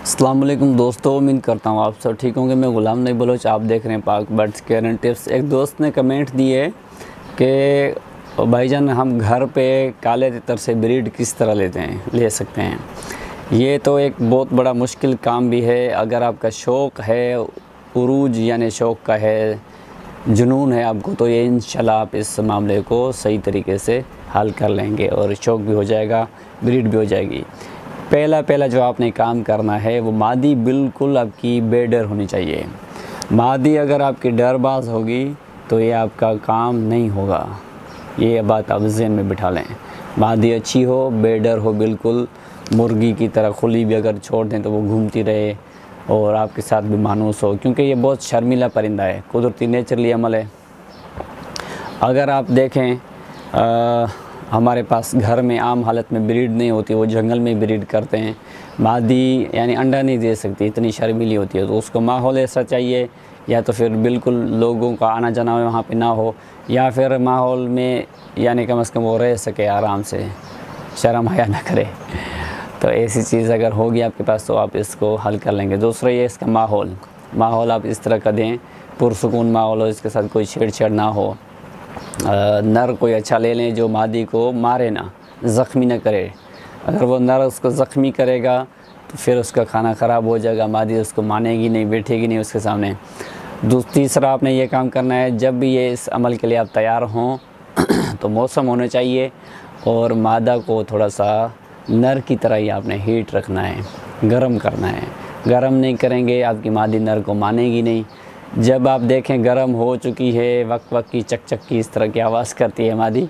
अस्सलाम वालेकुम दोस्तों, उम्मीद करता हूँ आप सब ठीक होंगे। मैं गुलाम नबी बलोच, आप देख रहे हैं पाक बर्ड्स केयर एंड टिप्स। एक दोस्त ने कमेंट दिए कि भाईजान हम घर पे काले तितर से ब्रीड किस तरह ले सकते हैं। ये तो एक बहुत बड़ा मुश्किल काम भी है। अगर आपका शौक़ है, उरूज यानी शौक़ का है, जुनून है आपको, तो ये इंशाल्लाह आप इस मामले को सही तरीके से हल कर लेंगे और शौक़ भी हो जाएगा, ब्रीड भी हो जाएगी। पहला जो आपने काम करना है वो मादी बिल्कुल आपकी बेडर होनी चाहिए। मादी अगर आपकी डरबाज होगी तो ये आपका काम नहीं होगा। ये बात आप ज़हन में बिठा लें। मादी अच्छी हो, बेडर हो, बिल्कुल मुर्गी की तरह खुली भी अगर छोड़ दें तो वो घूमती रहे और आपके साथ भी मानूस हो, क्योंकि ये बहुत शर्मीला परिंदा है, कुदरती नेचरली अमल है। अगर आप देखें हमारे पास घर में आम हालत में ब्रीड नहीं होती, वो जंगल में ब्रीड करते हैं। मादी यानी अंडा नहीं दे सकती, इतनी शर्मीली होती है, तो उसको माहौल ऐसा चाहिए, या तो फिर बिल्कुल लोगों का आना जाना वहाँ पे ना हो, या फिर माहौल में यानी कम से कम वो रह सके आराम से, शर्म हया ना करे। तो ऐसी चीज़ अगर होगी आपके पास तो आप इसको हल कर लेंगे। दूसरा ये इसका माहौल आप इस तरह का दें, पुरसुकून माहौल हो, इसके साथ कोई छेड़छाड़ ना हो। नर कोई अच्छा ले लें जो मादी को मारे ना, ज़ख्मी ना करे। अगर वो नर उसको ज़ख्मी करेगा तो फिर उसका खाना ख़राब हो जाएगा, मादी उसको मानेगी नहीं, बैठेगी नहीं उसके सामने। तीसरा आपने ये काम करना है, जब भी ये इस अमल के लिए आप तैयार हों तो मौसम होना चाहिए और मादा को थोड़ा सा नर की तरह ही आपने हीट रखना है, गर्म करना है। गर्म नहीं करेंगे आपकी मादी नर को मानेगी नहीं। जब आप देखें गर्म हो चुकी है, वक की चक चक की इस तरह की आवाज़ करती है मादी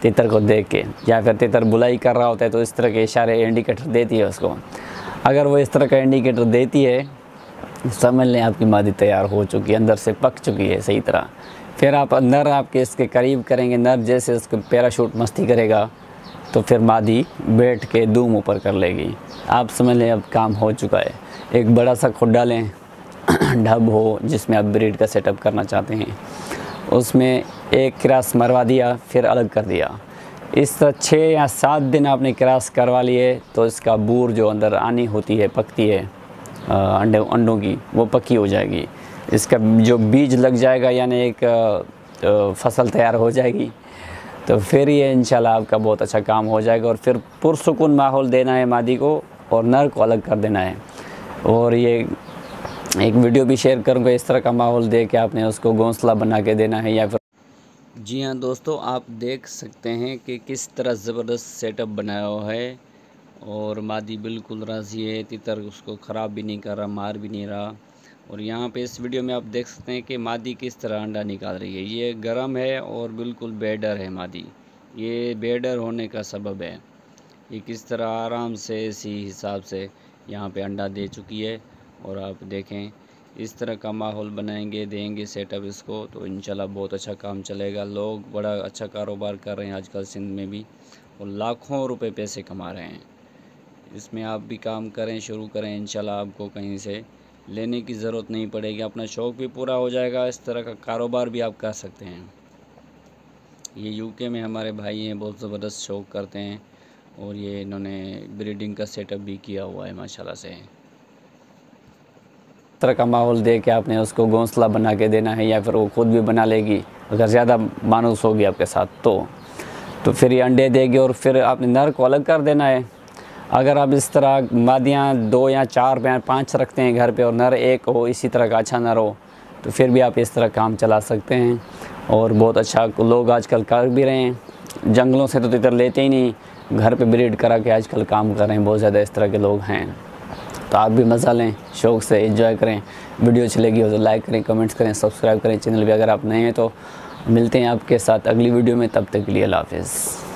तितर को देख के, या फिर तितर बुलाई कर रहा होता है तो इस तरह के इशारे इंडिकेटर देती है उसको। अगर वो इस तरह का इंडिकेटर देती है समझ लें आपकी मादी तैयार हो चुकी है, अंदर से पक चुकी है सही तरह। फिर आप नर आपके इसके करीब करेंगे, नर जैसे उसको पैराशूट मस्ती करेगा तो फिर मादी बैठ के दूम ऊपर कर लेगी। आप समझ लें अब काम हो चुका है। एक बड़ा सा खुड्डा लें, ढब हो जिसमें आप ब्रीड का सेटअप करना चाहते हैं, उसमें एक क्रॉस मरवा दिया, फिर अलग कर दिया। इस तरह 6 या 7 दिन आपने क्रॉस करवा लिए तो इसका बूर जो अंदर आनी होती है, पकती है अंडों की, वो पक्की हो जाएगी। इसका जो बीज लग जाएगा यानी एक फसल तैयार हो जाएगी, तो फिर ये इंशाल्लाह आपका बहुत अच्छा काम हो जाएगा। और फिर पुरसुकून माहौल देना है मादी को और नर को अलग कर देना है। और ये एक वीडियो भी शेयर करूँगा, इस तरह का माहौल दे के आपने उसको घोंसला बना के देना है। या फिर जी हाँ दोस्तों, आप देख सकते हैं कि किस तरह ज़बरदस्त सेटअप बनाया हुआ है और मादी बिल्कुल राज़ी है, तितर उसको ख़राब भी नहीं कर रहा, मार भी नहीं रहा। और यहाँ पे इस वीडियो में आप देख सकते हैं कि मादी किस तरह अंडा निकाल रही है। ये गर्म है और बिल्कुल बेडर है मादी। ये बेडर होने का सबब है, ये किस तरह आराम से इसी हिसाब से यहाँ पे अंडा दे चुकी है। और आप देखें इस तरह का माहौल बनाएंगे, देंगे सेटअप इसको, तो इंशाल्लाह बहुत अच्छा काम चलेगा। लोग बड़ा अच्छा कारोबार कर रहे हैं आजकल सिंध में भी, और लाखों रुपए पैसे कमा रहे हैं। इसमें आप भी काम करें, शुरू करें, इंशाल्लाह आपको कहीं से लेने की ज़रूरत नहीं पड़ेगी, अपना शौक़ भी पूरा हो जाएगा। इस तरह का कारोबार भी आप कर सकते हैं। ये यूके में हमारे भाई हैं, बहुत ज़बरदस्त शौक़ करते हैं और ये इन्होंने ब्रीडिंग का सेटअप भी किया हुआ है माशाल्लाह से। इस तरह का माहौल दे के आपने उसको घोंसला बना के देना है, या फिर वो खुद भी बना लेगी अगर ज़्यादा मानूस होगी आपके साथ तो फिर ये अंडे देगी। और फिर आपने नर को अलग कर देना है। अगर आप इस तरह मादियाँ 2 या 4 या 5 रखते हैं घर पे और नर 1 हो, इसी तरह का अच्छा नर हो, तो फिर भी आप इस तरह काम चला सकते हैं और बहुत अच्छा लोग आजकल कर भी रहे हैं। जंगलों से तो तितर लेते ही नहीं, घर पे ब्रीड करा के आजकल काम कर रहे हैं, बहुत ज़्यादा इस तरह के लोग हैं। तो आप भी मज़ा लें, शौक़ से एंजॉय करें। वीडियो अच्छी लगी हो तो लाइक करें, कमेंट्स करें, सब्सक्राइब करें। चैनल भी अगर आप नए हैं तो मिलते हैं आपके साथ अगली वीडियो में, तब तक के लिए अल्लाह हाफ़िज़।